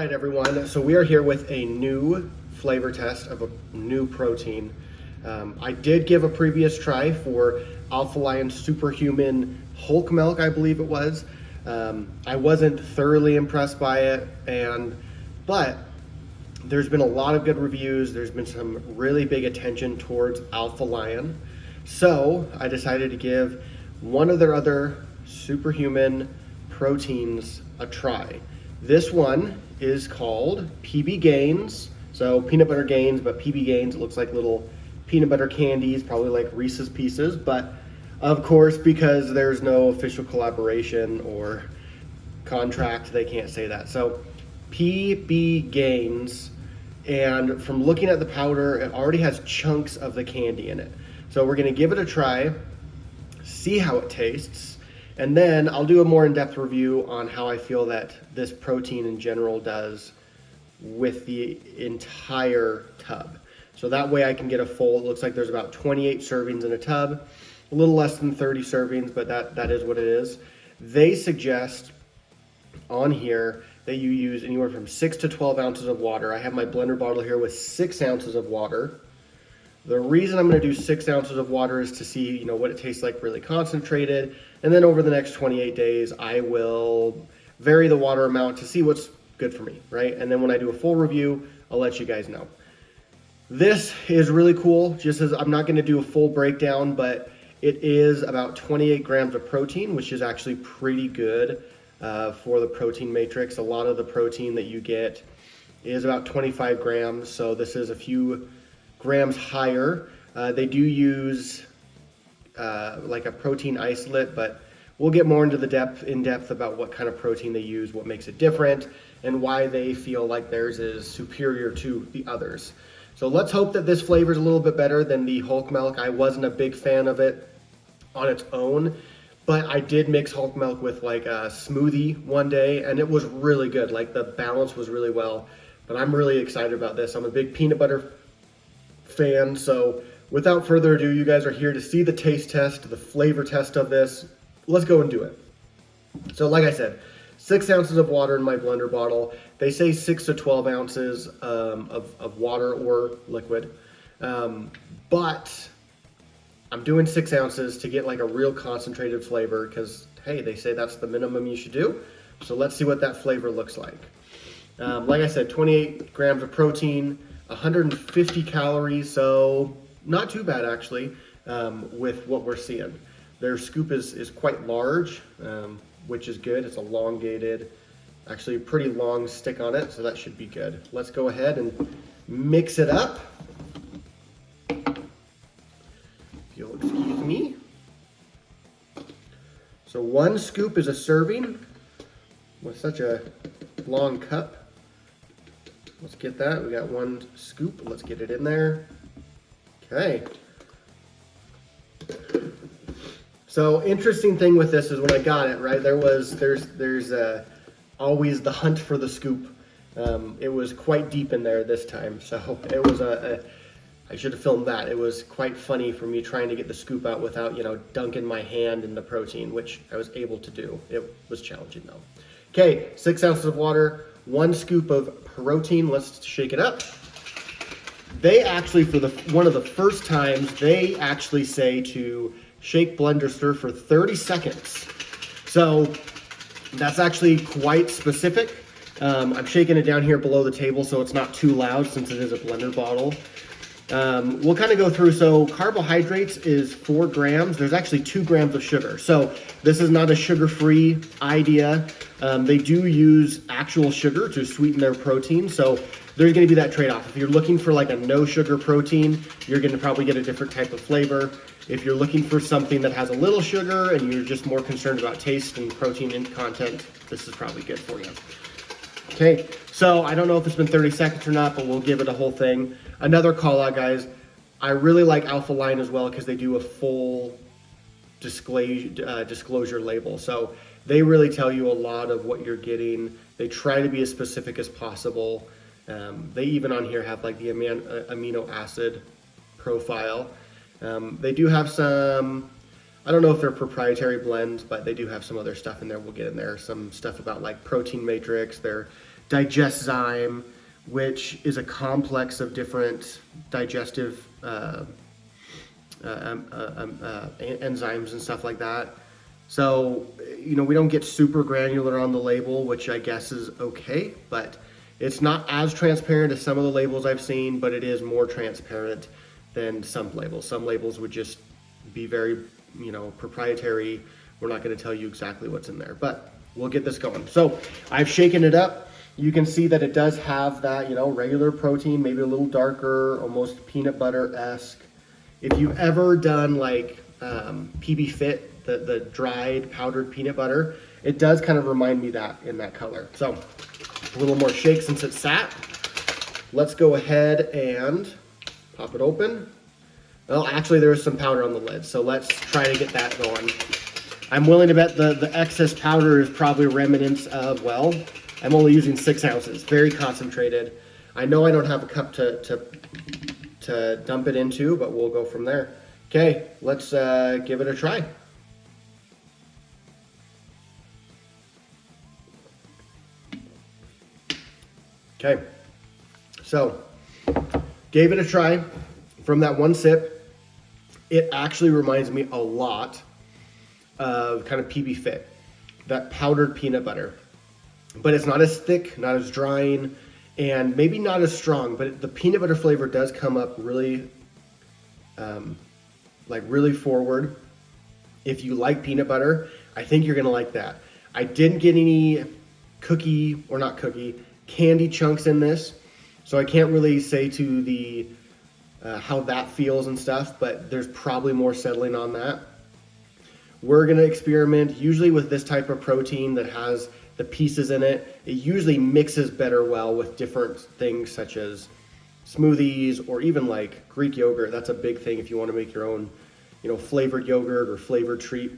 right, everyone. So we are here with a new flavor test of a new protein. I did give a previous try for Alpha Lion Superhuman Hulk Milk, I believe it was. I wasn't thoroughly impressed by it, but there's been a lot of good reviews. There's been some really big attention towards Alpha Lion. So I decided to give one of their other superhuman proteins a try. This one is called PB Gains. So peanut butter gains, but PB Gains, it looks like little peanut butter candies, probably like Reese's Pieces. But of course, because there's no official collaboration or contract, they can't say that. So PB Gains, and from looking at the powder, it already has chunks of the candy in it. So we're gonna give it a try, see how it tastes, and then I'll do a more in-depth review on how I feel that this protein in general does with the entire tub. So that way I can get a full, it looks like there's about 28 servings in a tub, a little less than 30 servings, but that is what it is. They suggest on here that you use anywhere from 6 to 12 ounces of water. I have my blender bottle here with 6 ounces of water. The reason I'm going to do 6 ounces of water is to see, what it tastes like really concentrated. And then over the next 28 days, I will vary the water amount to see what's good for me, right? And then when I do a full review, I'll let you guys know. This is really cool, just as I'm not going to do a full breakdown, but it is about 28 grams of protein, which is actually pretty good for the protein matrix. A lot of the protein that you get is about 25 grams, so this is a few grams higher. They do use like a protein isolate, but we'll get more into the in depth about what kind of protein they use, what makes it different, and why they feel like theirs is superior to the others. So let's hope that this flavor is a little bit better than the Hulk Milk. I wasn't a big fan of it on its own, but I did mix Hulk Milk with like a smoothie one day, and it was really good. Like the balance was really well, but I'm really excited about this. I'm a big peanut butter fan, so without further ado, you guys are here to see the taste test, the flavor test of this. Let's go and do it. So like I said, 6 ounces of water in my blender bottle. They say 6 to 12 ounces of water or liquid, but I'm doing 6 ounces to get like a real concentrated flavor because, hey, they say that's the minimum you should do. So let's see what that flavor looks like. Like I said, 28 grams of protein, 150 calories, so not too bad actually with what we're seeing. Their scoop is quite large, which is good. It's elongated, actually a pretty long stick on it, so that should be good. Let's go ahead and mix it up. If you'll excuse me. So 1 scoop is a serving with such a long cup. Let's get that. We got 1 scoop. Let's get it in there. Okay. So interesting thing with this is when I got it, right, there's always the hunt for the scoop. It was quite deep in there this time, so it was I should have filmed that. It was quite funny for me trying to get the scoop out without, dunking my hand in the protein, which I was able to do. It was challenging though. Okay, 6 ounces of water, 1 scoop of protein. Let's shake it up. They actually, for one of the first times, they actually say to shake, blender, stir for 30 seconds. So that's actually quite specific. I'm shaking it down here below the table so it's not too loud since it is a blender bottle. We'll kind of go through. So carbohydrates is 4 grams. There's actually 2 grams of sugar. So this is not a sugar-free idea. They do use actual sugar to sweeten their protein. So there's going to be that trade-off. If you're looking for like a no sugar protein, you're going to probably get a different type of flavor. If you're looking for something that has a little sugar and you're just more concerned about taste and protein content, this is probably good for you. Okay, so I don't know if it's been 30 seconds or not, but we'll give it a whole thing. Another call out, guys. I really like Alpha Lion as well because they do a full disclosure label. So they really tell you a lot of what you're getting. They try to be as specific as possible. They even on here have like the amino acid profile. They do have some, I don't know if they're proprietary blends, but they do have some other stuff in there. We'll get in there. Some stuff about like protein matrix, their Digestzyme, which is a complex of different digestive enzymes and stuff like that. So, you know, we don't get super granular on the label, which I guess is okay, but it's not as transparent as some of the labels I've seen, but it is more transparent than some labels. Some labels would just be very, you know, proprietary. We're not going to tell you exactly what's in there, but we'll get this going. So I've shaken it up. You can see that it does have that, you know, regular protein, maybe a little darker, almost peanut butter-esque. If you've ever done like PB Fit, the dried powdered peanut butter, it does kind of remind me that in that color. So a little more shake since it's sat. Let's go ahead and pop it open. Well, actually there is some powder on the lid, so let's try to get that going. I'm willing to bet the excess powder is probably remnants of, well, I'm only using 6 ounces, very concentrated. I know I don't have a cup to dump it into, but we'll go from there. Okay, let's give it a try. Okay, so gave it a try. From that one sip, it actually reminds me a lot of kind of PB Fit, that powdered peanut butter. But it's not as thick, not as drying, and maybe not as strong, but the peanut butter flavor does come up really, really forward. If you like peanut butter, I think you're gonna like that. I didn't get any candy chunks in this, so I can't really say to the how that feels and stuff, but there's probably more settling on that. We're gonna experiment usually with this type of protein that has the pieces in it. It usually mixes better well with different things such as smoothies or even like Greek yogurt. That's a big thing if you want to make your own, you know, flavored yogurt or flavored treat.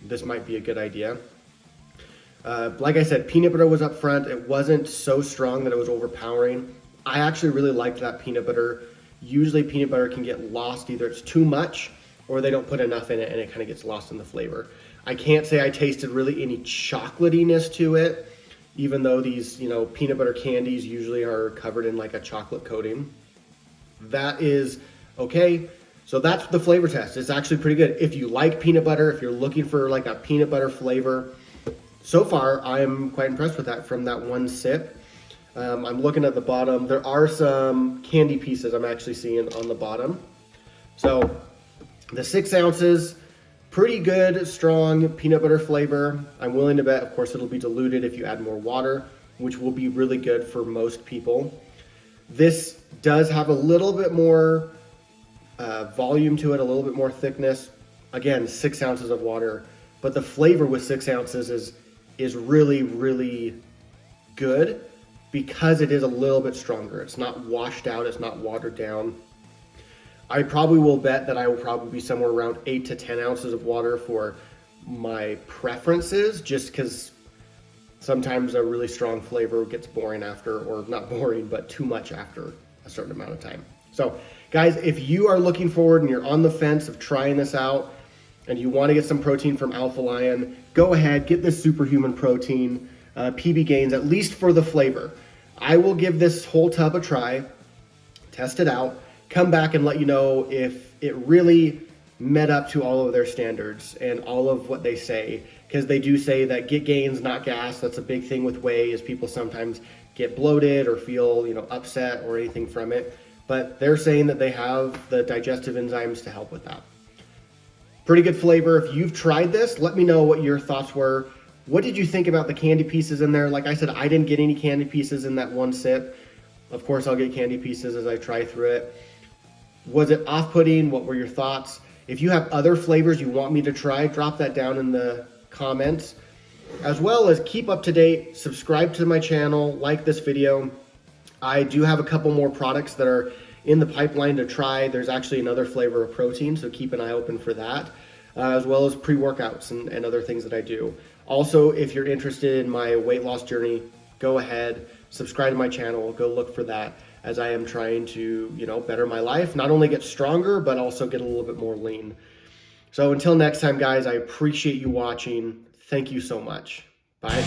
This might be a good idea. Like I said, peanut butter was up front. It wasn't so strong that it was overpowering. I actually really liked that peanut butter. Usually peanut butter can get lost, either it's too much or they don't put enough in it and it kind of gets lost in the flavor. I can't say I tasted really any chocolatiness to it, even though these, you know, peanut butter candies usually are covered in like a chocolate coating. That is okay. So that's the flavor test. It's actually pretty good. If you like peanut butter, if you're looking for like a peanut butter flavor, so far I'm quite impressed with that from that one sip. I'm looking at the bottom. There are some candy pieces I'm actually seeing on the bottom. So the 6 ounces, pretty good, strong peanut butter flavor. I'm willing to bet, of course, it'll be diluted if you add more water, which will be really good for most people. This does have a little bit more volume to it, a little bit more thickness. Again, 6 ounces of water, but the flavor with 6 ounces is really, really good because it is a little bit stronger. It's not washed out, it's not watered down. I probably will bet that I will probably be somewhere around 8 to 10 ounces of water for my preferences, just because sometimes a really strong flavor gets boring after, or not boring, but too much after a certain amount of time. So guys, if you are looking forward and you're on the fence of trying this out and you want to get some protein from Alpha Lion, go ahead, get this superhuman protein, PB Gains, at least for the flavor. I will give this whole tub a try, test it out, come back and let you know if it really met up to all of their standards and all of what they say, because they do say that get gains, not gas. That's a big thing with whey, is people sometimes get bloated or feel, you know, upset or anything from it, but they're saying that they have the digestive enzymes to help with that. Pretty good flavor. If you've tried this, let me know what your thoughts were. What did you think about the candy pieces in there? Like I said, I didn't get any candy pieces in that one sip. Of course, I'll get candy pieces as I try through it. Was it off-putting? What were your thoughts? If you have other flavors you want me to try, drop that down in the comments. As well as keep up to date, subscribe to my channel, like this video. I do have a couple more products that are in the pipeline to try. There's actually another flavor of protein, so keep an eye open for that, as well as pre-workouts and other things that I do. Also, if you're interested in my weight loss journey, go ahead, subscribe to my channel, go look for that, as I am trying to, you know, better my life, not only get stronger, but also get a little bit more lean. So until next time, guys, I appreciate you watching. Thank you so much. Bye.